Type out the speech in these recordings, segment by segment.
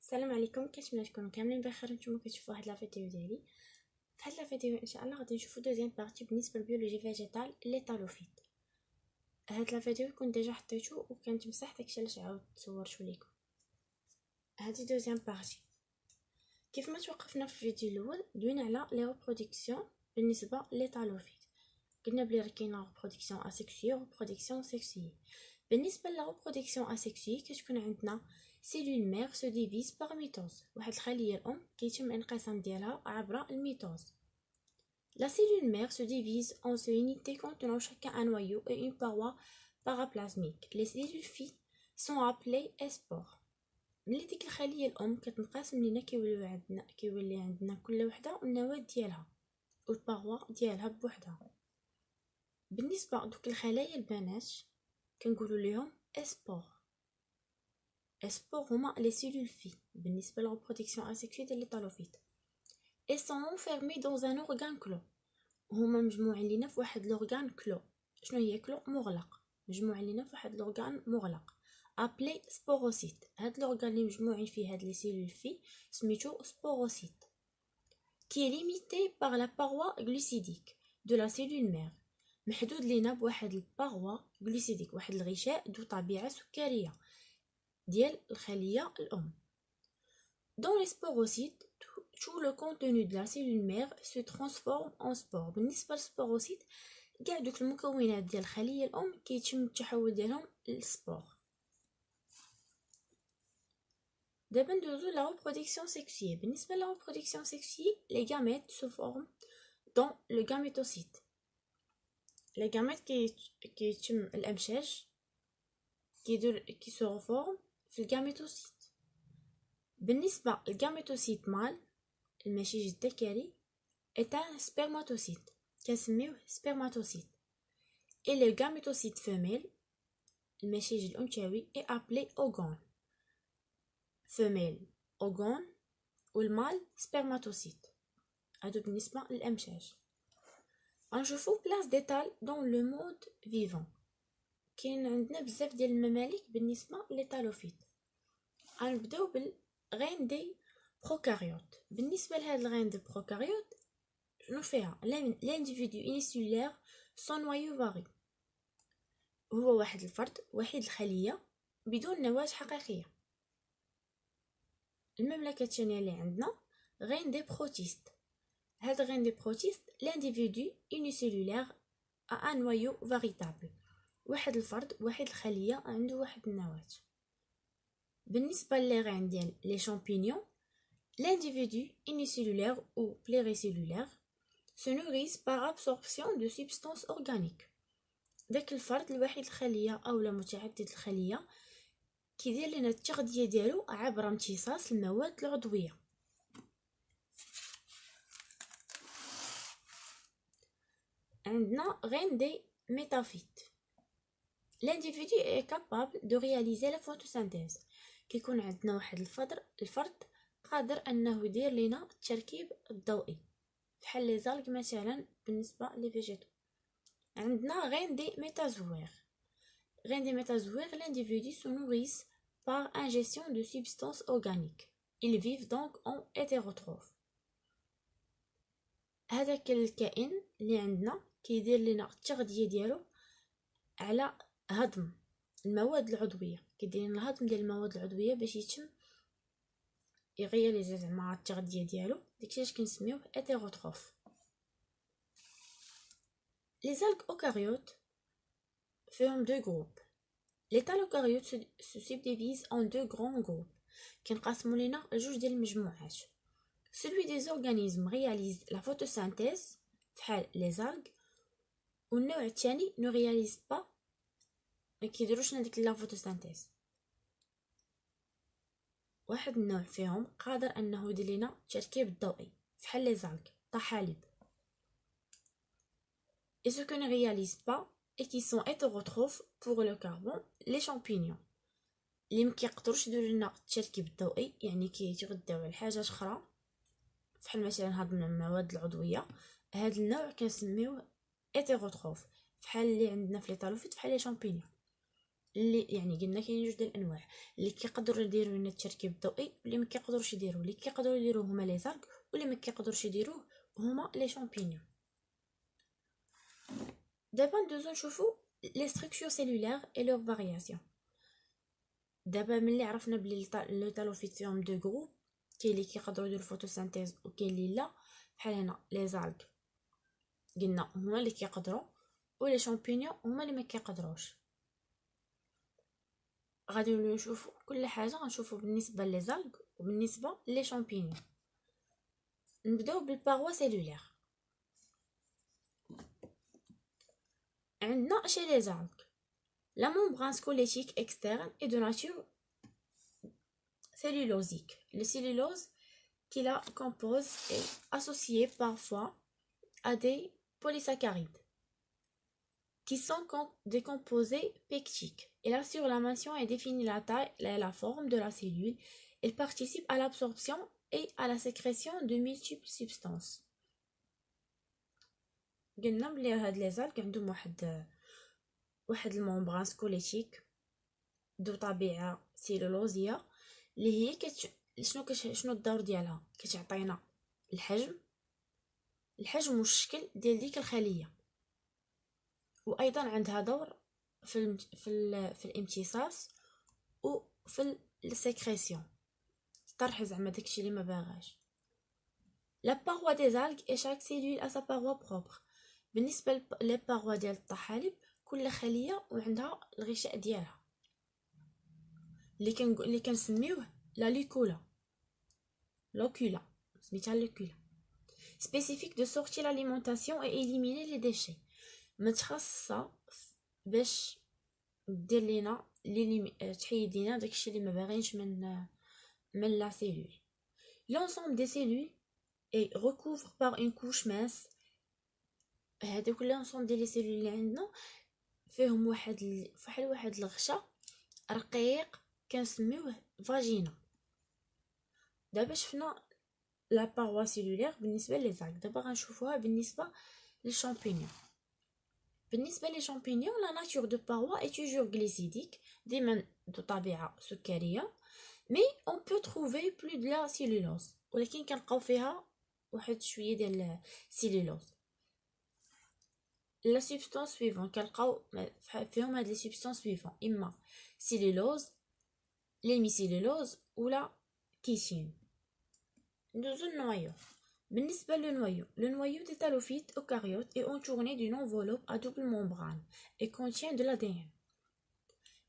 السلام عليكم، كنتمنى تكونوا كاملين بخير. نتوما كتشوفوا هاد لا فيديو ديالي. في هاد لا فيديو ان شاء الله غادي نشوفوا دوزيام بارتي بالنسبه للبيولوجي فيجيتال لي تالوفيت. هاد لا فيديو كنت ديجا حطيتو وكانت مسح داكشي علاش عاود صورتو ليكم. هادي دوزيام بارتي. كيف ما توقفنا في الفيديو الاول دوينا على لي ريبرودكسيون بالنسبه لي تالوفيت. قلنا بلي راه كاين لا ريبرودكسيون اسيكسيي و ريبرودكسيون سيكسيي. بالنسبه لا ريبرودكسيون اسيكسيي كتكون عندنا سيلول مير سو ديفيز باغ ميتوز، واحد الخليه الام كيتم انقسام ديالها عبر الميتوز. La cellule mère se divise en sous-unités contenant chacun un noyau et une paroi paraplasmique. Les cellules filles sont appelées spores. ملي ديك الخليه الام كتنقسم لينا كيولي عندنا كل وحده النواه ديالها والباروا ديالها بوحدها. بالنسبه لدوك الخلايا البنات كنقولوا لهم اسبور. اسبور هما لي سيلول في بالنسبه للريبرودكسيون اسيكسيي ديال لي تالوفيت. et sont enfermés dans un organe clos. هما مجموعين لينا في واحد لورغان كلو. شنو هي كلو؟ مغلق. مجموعين لينا في واحد لورغان مغلق ابلي سبوروسيت. هاد لورغان اللي مجموعين فيه هاد لي سيلول في سميتو سبوروسيت qui est limité par la paroi glucidique de la cellule mère. محدود لينا بواحد الباروا غلوسيديك، واحد الغشاء ذو طبيعه سكريه ديال الخليه الام. Dans les sporocytes, tout le contenu de la cellule mère se transforme en spore. بالنسبة للسبوروسيت كاع دوك المكونات ديال الخلية الأم كيتم التحول ديالهم للسبور. دابا ندوزو لا reproduction sexuée. بالنسبة لا reproduction sexuée, les gamètes se forment dans le gamétocyte. Les gamètes كيتم الأمشاج كي se reforment في الجاميتوسيت. بالنسبة للجاميتوسيت مال المشيج الذكري est un spermatocyte كنسميوه سبرماتوسيت. et le gamétocyte femelle المشيج الأنثوي est appelé ogone. femelle ogone والمال سبرماتوسيت. هادو بالنسبة للأمشاج. غنشوفو بلاص ديتال dans le mode vivant. كاين عندنا بزاف ديال الممالك بالنسبة لي تالوفيت. غنبداو بالغين دي بروكاريوت. بالنسبة لهاد الغين دي بروكاريوت شنو فيها؟ l'individu unicellulaire sans noyau varie. هو واحد الفرد وحيد الخلية بدون نواة حقيقية. المملكة الثانية اللي عندنا غين دي بروتيست. هاد غين دي بروتيست l'individu unicellulaire a un noyau véritable. واحد الفرد وحيد الخلية عنده واحد النواة. بالنسبة لي غين ديال لي شامبينيون l'individu unicellulaire ou pluricellulaire se nourrissent par absorption de substances organiques. داك الفرد الوحيد الخلية أو متعدد الخلية كيدير لنا التغذية ديالو عبر امتصاص المواد العضوية. عندنا غين دي métaphytes. L'individu est capable de réaliser la photosynthèse. كيكون عندنا واحد الفرد قادر انه يدير لنا التركيب الضوئي بحال لي زالغ مثلا. بالنسبه لي فيجيتو عندنا غين دي ميتازوير. غين دي ميتازوير l'individu se nourrissent par ingestion de substances organiques. Ils vivent donc en hétérotrophe. هذاك الكائن اللي عندنا كيدير لنا التغذيه ديالو على هضم المواد العضويه، كيدير لنا الهضم ديال المواد العضويه باش يتم يغياليزي زعما التغذيه ديالو. داكشي اش كنسميوه هيتيروتروف. لي زالغ اوكاريوت فيهم دو جروب. لي تالوكاريوت se subdivisent en deux grands groupes. كنقسموا لينا جوج ديال المجموعات. celui des organismes réalise la photosynthèse بحال لي زالغ، والنوع الثاني ne réalise pas ما كيديروش هذيك لا فوتوسينثيز. واحد النوع فيهم قادر انه يدير لنا التركيب الضوئي بحال لي زالغ طحالب. et ce que ne réalisent pas et qui sont hétérotrophes pour le carbone les champignons اللي ما كيقدروش يديروا لنا التركيب الضوئي، يعني كيتغذاو على حاجات اخرى بحال مثلا هاد المواد العضويه. هاد النوع كنسميوه hétérotrophe بحال اللي عندنا في لي تالوفيت بحال لي شامبينيون. اللي يعني قلنا كاين جوج ديال الانواع اللي كيقدروا يديروا لنا التركيب الضوئي واللي ما كيقدروش يديروه. اللي كيقدروا يديروه هما لي زالغ واللي ما كيقدروش يديروه هما لي شامبينيون. دابا ندوزو نشوفو لي ستركتور سيلولير اي لور فارياسيون. دابا ملي عرفنا بلي لو تالوفيت فيهم دو غروب، كاين اللي كيقدروا يديروا الفوتوسينتيز وكاين اللي لا. بحال هنا لي زالغ قلنا هما اللي كيقدروا ولي شامبينيون هما اللي ما كيقدروش. غادي نشوفوا كل حاجه، غنشوفوا بالنسبه لي زالغ وبالنسبه لي شامبينيون. نبداو بالباروا سيلولير. عندنا chez les algues la membrane squelettique externe est de nature cellulosique. Le cellulose qui la compose est associé parfois à des polysaccharides qui sont des composés pectiques. Elle assure la mention et définit la taille et la forme de la cellule. Elle participe à l'absorption et à la sécrétion de multiples substances. قلنا بلي هاد لي زالك عندهم واحد الممبران سكوليتيك ذو طبيعه سيلولوزيه اللي هي شنو الدور ديالها؟ كتعطينا الحجم والشكل ديال ديك الخليه، وايضا عندها دور في الامتصاص وفي السكريسيون، طرح زعما داكشي اللي ما باغاش. La paroi des algues et chaque cellule a sa paroi propre. بالنسبه لي باروا ديال الطحالب كل خليه وعندها الغشاء ديالها اللي كنسميوه لا لوكولا سميتها لوكولا spécifique de sortir l'alimentation et éliminer les déchets. متخصصه باش دير لينا تحيد لينا داكشي اللي ما باغينش من لا cellule. L'ensemble des cellules est recouvert par une couche mince. هذوك لونسوم ديال لي سيلول اللي عندنا فيهم واحد الغشاء رقيق كنسميوه فاجينا. دابا شفنا لا باروا سيلولير بالنسبه لي زالك، دابا غنشوفوها بالنسبه للشامبينيون. بالنسبه لي شامبينيون لا ناتور دو باروا اي توجور غليسيديك، ديما دو طبيعه سكريه، مي اون بو تروفي بلو دو لا سيلولوز، ولكن كنلقاو فيها واحد شويه ديال السيلولوز. La substance suivante كنلقاو فيهم هاد لي سبستانس suivant اما سيلولوز ليميسيلولوز ولا كيتين. ندوزو النوايو. بالنسبه لو noyau des talophytes eucaryotes est entouré d'une enveloppe à double membrane et contient de l'ADN.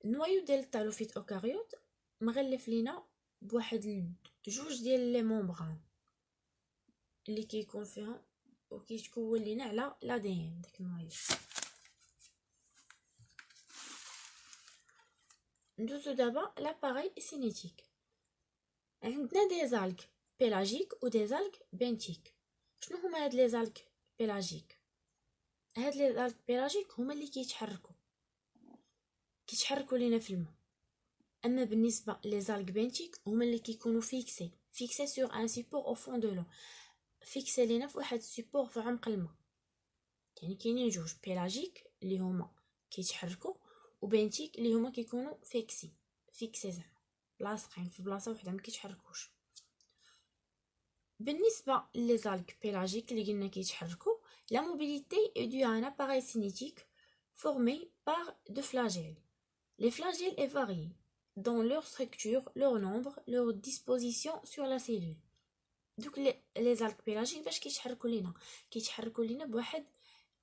النوايو ديال التالوفيت اوكاريوت مغلف لينا بواحد جوج ديال لي ممبران اللي كيكون فيهم وكيتكون لينا على l'ADN داك النوايو. ندوزو دابا لاباري سينيتيك. عندنا دي زالغ بيلاجيك و دي زالغ بنتيك. شنو هما هاد لي زالغ بيلاجيك؟ هاد لي زالغ بيلاجيك هما اللي كيتحركوا لينا في الماء. اما بالنسبه لي زالغ بنتيك هما اللي كيكونوا فيكسي سور ان سيبور او فون دو لو، فيكسي لينا في واحد السيبور في عمق الماء. يعني كاينين جوج بيلاجيك اللي هما كيتحركوا وبنتيك اللي هما كيكونوا فيكسي زعما لاصقين في بلاصه وحده ما كيتحركوش. بالنسبه لي زالغ بيلاجيك اللي قلنا كيتحركوا، la mobilité est due à un appareil cinétique formé par deux flagelles. Les flagelles est variée dans leur structure, leur nombre, leur disposition sur la cellule. دوك لي زالغ بيلاجيك باش كيتحركوا لينا بواحد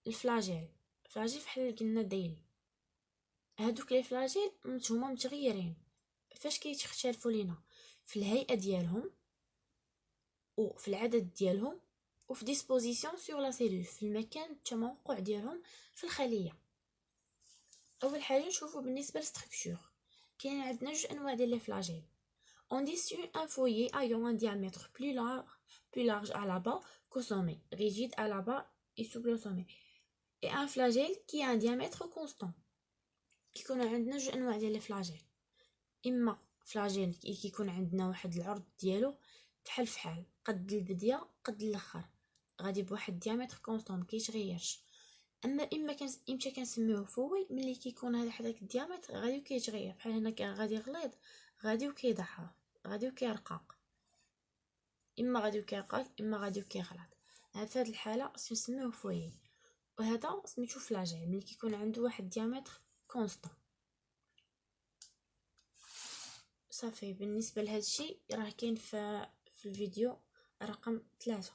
الفلاجيل فحال قلنا دايل. هادوك لي فلاجيل هما متغيرين فاش كيختلفوا لينا في الهيئه ديالهم وفي العدد ديالهم وفي ديسبوزيسيون سور لا سيلول، في المكان التموقع ديالهم في الخليه. اول حاجه نشوفوا بالنسبه للستركتور، كاين عندنا جوج انواع ديال لي فلاجيل. On distingue un foyer ayant un diamètre plus large à la bas qu'au sommet, rigide à la bas et souple au sommet, et un flagelle qui a un diamètre constant. كيكون عندنا جوج انواع ديال لي فلاجيل، اما فلاجيل كيكون عندنا واحد العرض ديالو بحال فحال قد البدايه قد الاخر، غادي بواحد الديامتر كونستون مكيتغيرش. اما امتى كنسميوه فوي؟ ملي كيكون هذاك الديامتر غادي كيتغير، بحال هنا غادي غليظ، غادي كيضعف، غادي كيرقق، اما غادي كيرقق اما غادي كيغلط. في هذه الحاله خصنا نسميوه فوي. وهذا سميتو فلاجيل ملي كيكون عنده واحد الديامتر كونستون. صافي بالنسبه لهذا الشيء راه كاين في الفيديو رقم 3.